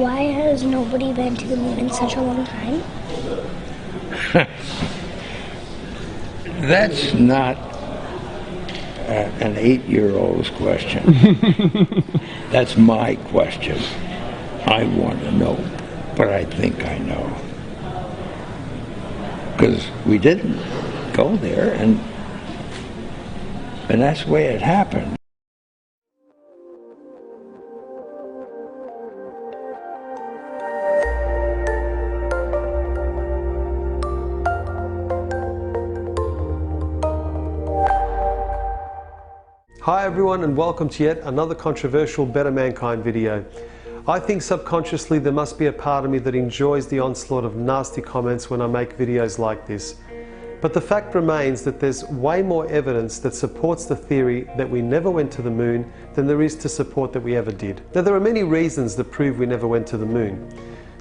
Why has nobody been to the moon in such a long time? That's not an 8-year-old's question. That's my question. I want to know, but I think I know. Because we didn't go there, and that's the way it happened. Hi everyone, and welcome to yet another controversial Better Mankind video. I think subconsciously there must be a part of me that enjoys the onslaught of nasty comments when I make videos like this. But the fact remains that there's way more evidence that supports the theory that we never went to the moon than there is to support that we ever did. Now, there are many reasons that prove we never went to the moon.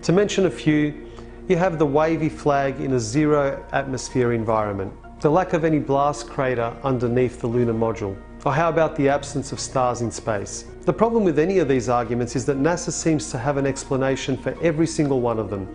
To mention a few, you have the wavy flag in a zero atmosphere environment, the lack of any blast crater underneath the lunar module, or how about the absence of stars in space? The problem with any of these arguments is that NASA seems to have an explanation for every single one of them.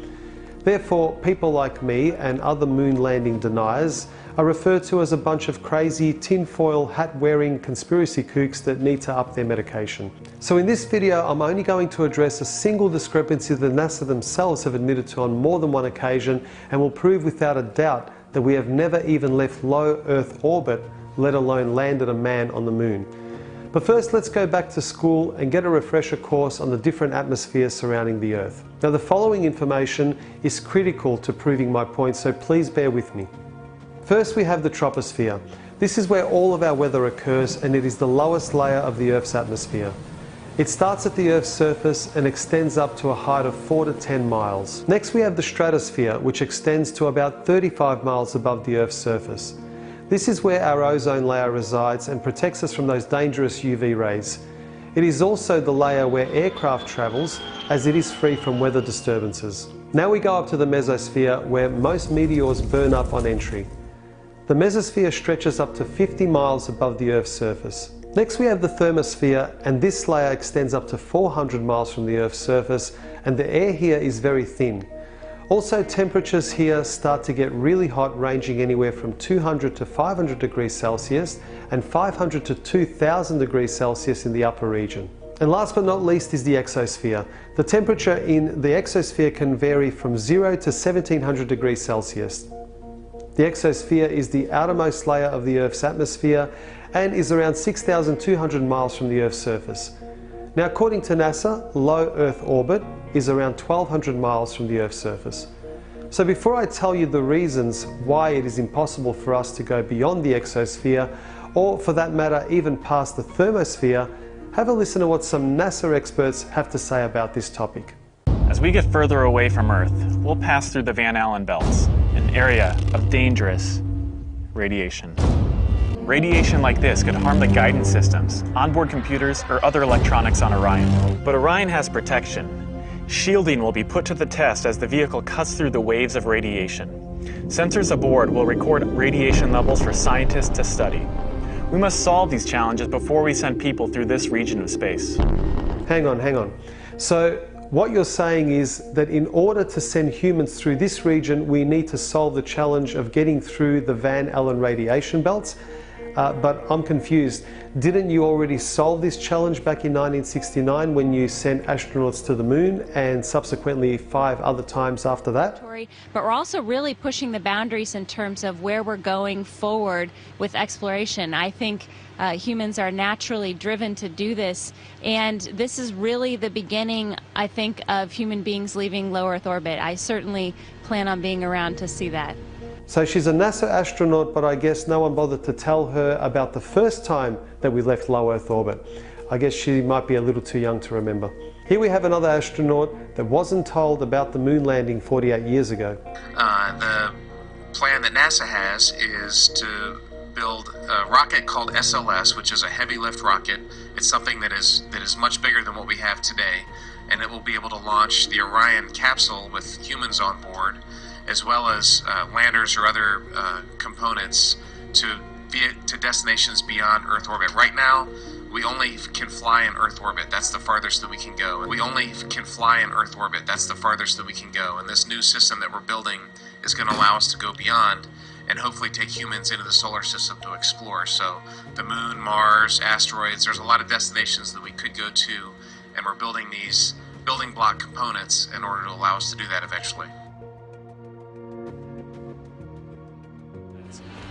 Therefore, people like me and other moon landing deniers are referred to as a bunch of crazy tinfoil hat-wearing conspiracy kooks that need to up their medication. So in this video, I'm only going to address a single discrepancy that NASA themselves have admitted to on more than one occasion, and will prove without a doubt that we have never even left low Earth orbit, let alone landed a man on the moon. But first, let's go back to school and get a refresher course on the different atmospheres surrounding the Earth. Now, the following information is critical to proving my point, so please bear with me. First, we have the troposphere. This is where all of our weather occurs, and it is the lowest layer of the Earth's atmosphere. It starts at the Earth's surface and extends up to a height of 4 to 10 miles. Next, we have the stratosphere, which extends to about 35 miles above the Earth's surface. This is where our ozone layer resides and protects us from those dangerous UV rays. It is also the layer where aircraft travels, as it is free from weather disturbances. Now we go up to the mesosphere, where most meteors burn up on entry. The mesosphere stretches up to 50 miles above the Earth's surface. Next we have the thermosphere, and this layer extends up to 400 miles from the Earth's surface, and the air here is very thin. Also, temperatures here start to get really hot, ranging anywhere from 200 to 500 degrees Celsius and 500 to 2000 degrees Celsius in the upper region. And last but not least is the exosphere. The temperature in the exosphere can vary from 0 to 1700 degrees Celsius. The exosphere is the outermost layer of the Earth's atmosphere and is around 6,200 miles from the Earth's surface. Now, according to NASA, low Earth orbit is around 1,200 miles from the Earth's surface. So before I tell you the reasons why it is impossible for us to go beyond the exosphere, or for that matter even past the thermosphere, have a listen to what some NASA experts have to say about this topic. As we get further away from Earth, we'll pass through the Van Allen belts, an area of dangerous radiation. Radiation like this could harm the guidance systems, onboard computers, or other electronics on Orion. But Orion has protection. Shielding will be put to the test as the vehicle cuts through the waves of radiation. Sensors aboard will record radiation levels for scientists to study. We must solve these challenges before we send people through this region of space. Hang on. So what you're saying is that in order to send humans through this region, we need to solve the challenge of getting through the Van Allen radiation belts? But I'm confused. Didn't you already solve this challenge back in 1969 when you sent astronauts to the moon, and subsequently 5 other times after that? But we're also really pushing the boundaries in terms of where we're going forward with exploration. I think humans are naturally driven to do this, and this is really the beginning, I think, of human beings leaving low Earth orbit. I certainly plan on being around to see that. So she's a NASA astronaut, but I guess no one bothered to tell her about the first time that we left low Earth orbit. I guess she might be a little too young to remember. Here we have another astronaut that wasn't told about the moon landing 48 years ago. The plan that NASA has is to build a rocket called SLS, which is a heavy lift rocket. It's something that is much bigger than what we have today, and it will be able to launch the Orion capsule with humans on board, as well as landers or other components to destinations beyond Earth orbit. Right now, We only can fly in Earth orbit. That's the farthest that we can go. We only can fly in Earth orbit. That's the farthest that we can go. And this new system that we're building is going to allow us to go beyond and hopefully take humans into the solar system to explore. So the moon, Mars, asteroids, there's a lot of destinations that we could go to, and we're building these building block components in order to allow us to do that eventually.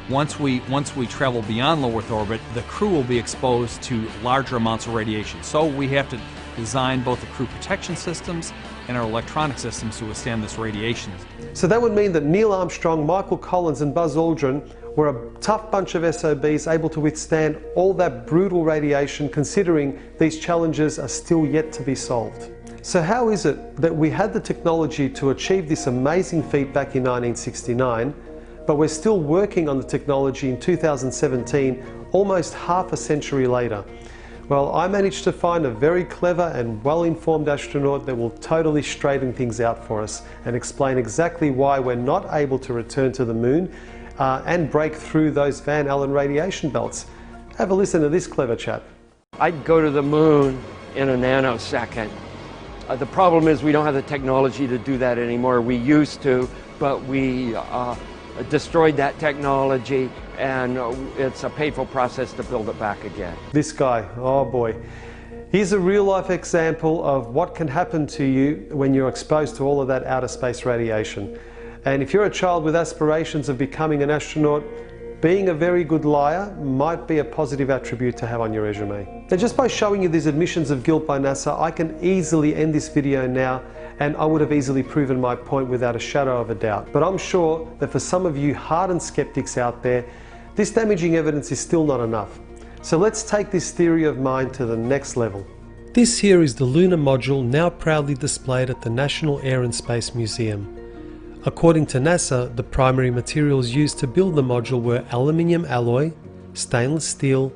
Once we travel beyond low Earth orbit, the crew will be exposed to larger amounts of radiation. So we have to design both the crew protection systems and our electronic systems to withstand this radiation. So that would mean that Neil Armstrong, Michael Collins and Buzz Aldrin were a tough bunch of SOBs able to withstand all that brutal radiation, considering these challenges are still yet to be solved. So how is it that we had the technology to achieve this amazing feat back in 1969, but we're still working on the technology in 2017, almost half a century later? Well, I managed to find a very clever and well-informed astronaut that will totally straighten things out for us and explain exactly why we're not able to return to the moon and break through those Van Allen radiation belts. Have a listen to this clever chap. I'd go to the moon in a nanosecond. The problem is we don't have the technology to do that anymore. We used to, but we destroyed that technology, and it's a painful process to build it back again. This guy, oh boy. Here's a real-life example of what can happen to you when you're exposed to all of that outer space radiation. And if you're a child with aspirations of becoming an astronaut, being a very good liar might be a positive attribute to have on your resume. Now, just by showing you these admissions of guilt by NASA, I can easily end this video now, and I would have easily proven my point without a shadow of a doubt. But I'm sure that for some of you hardened skeptics out there, this damaging evidence is still not enough. So let's take this theory of mine to the next level. This here is the lunar module now proudly displayed at the National Air and Space Museum. According to NASA, the primary materials used to build the module were aluminium alloy, stainless steel,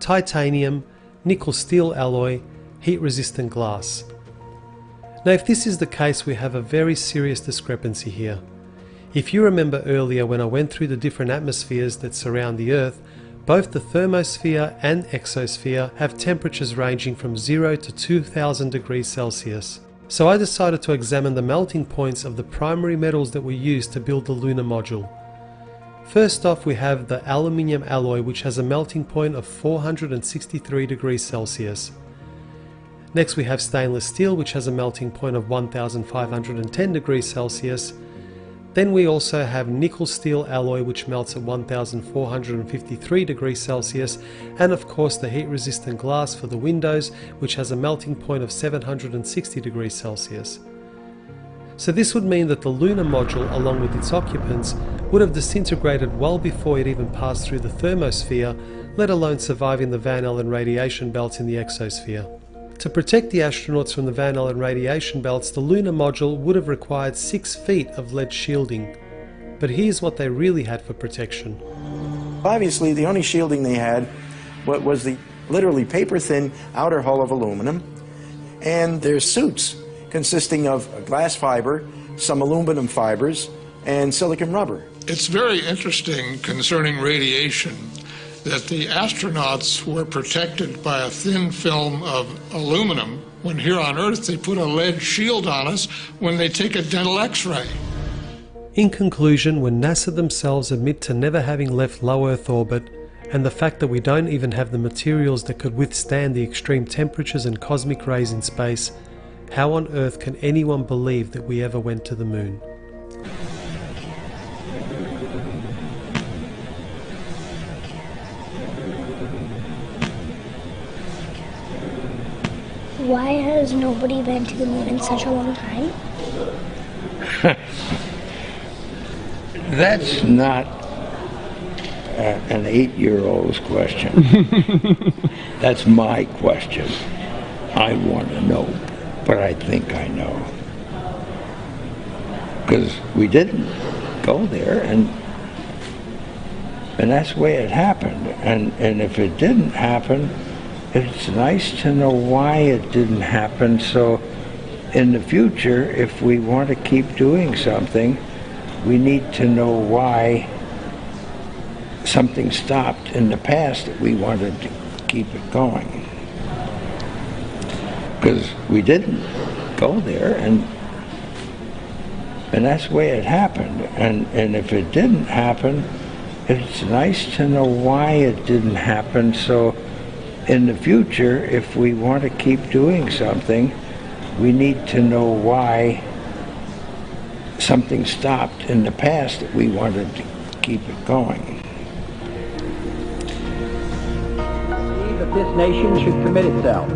titanium, nickel steel alloy, heat-resistant glass. Now, if this is the case, we have a very serious discrepancy here. If you remember earlier when I went through the different atmospheres that surround the Earth, both the thermosphere and exosphere have temperatures ranging from 0 to 2000 degrees Celsius. So I decided to examine the melting points of the primary metals that were used to build the lunar module. First off, we have the aluminium alloy, which has a melting point of 463 degrees Celsius. Next we have stainless steel, which has a melting point of 1510 degrees Celsius. Then we also have nickel steel alloy, which melts at 1453 degrees Celsius, and of course the heat resistant glass for the windows, which has a melting point of 760 degrees Celsius. So this would mean that the lunar module, along with its occupants, would have disintegrated well before it even passed through the thermosphere, let alone surviving the Van Allen radiation belts in the exosphere. To protect the astronauts from the Van Allen radiation belts, the lunar module would have required 6 feet of lead shielding. But here's what they really had for protection. Obviously, the only shielding they had was the literally paper-thin outer hull of aluminum, and their suits consisting of glass fiber, some aluminum fibers, and silicon rubber. It's very interesting concerning radiation that the astronauts were protected by a thin film of aluminum, when here on Earth they put a lead shield on us when they take a dental x-ray. In conclusion, when NASA themselves admit to never having left low Earth orbit, and the fact that we don't even have the materials that could withstand the extreme temperatures and cosmic rays in space, how on earth can anyone believe that we ever went to the moon? Why has nobody been to the moon in such a long time? That's not an 8-year-old's question. That's my question. I want to know, but I think I know. Because we didn't go there, and that's the way it happened. And if it didn't happen, it's nice to know why it didn't happen, so in the future, if we want to keep doing something, we need to know why something stopped in the past that we wanted to keep it going. because we didn't go there, and that's the way it happened. And if it didn't happen, it's nice to know why it didn't happen, so in the future, if we want to keep doing something, we need to know why something stopped in the past that we wanted to keep it going. That this nation should commit itself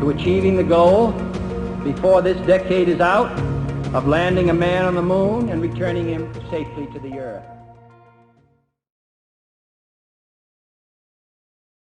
to achieving the goal before this decade is out of landing a man on the moon and returning him safely to the earth.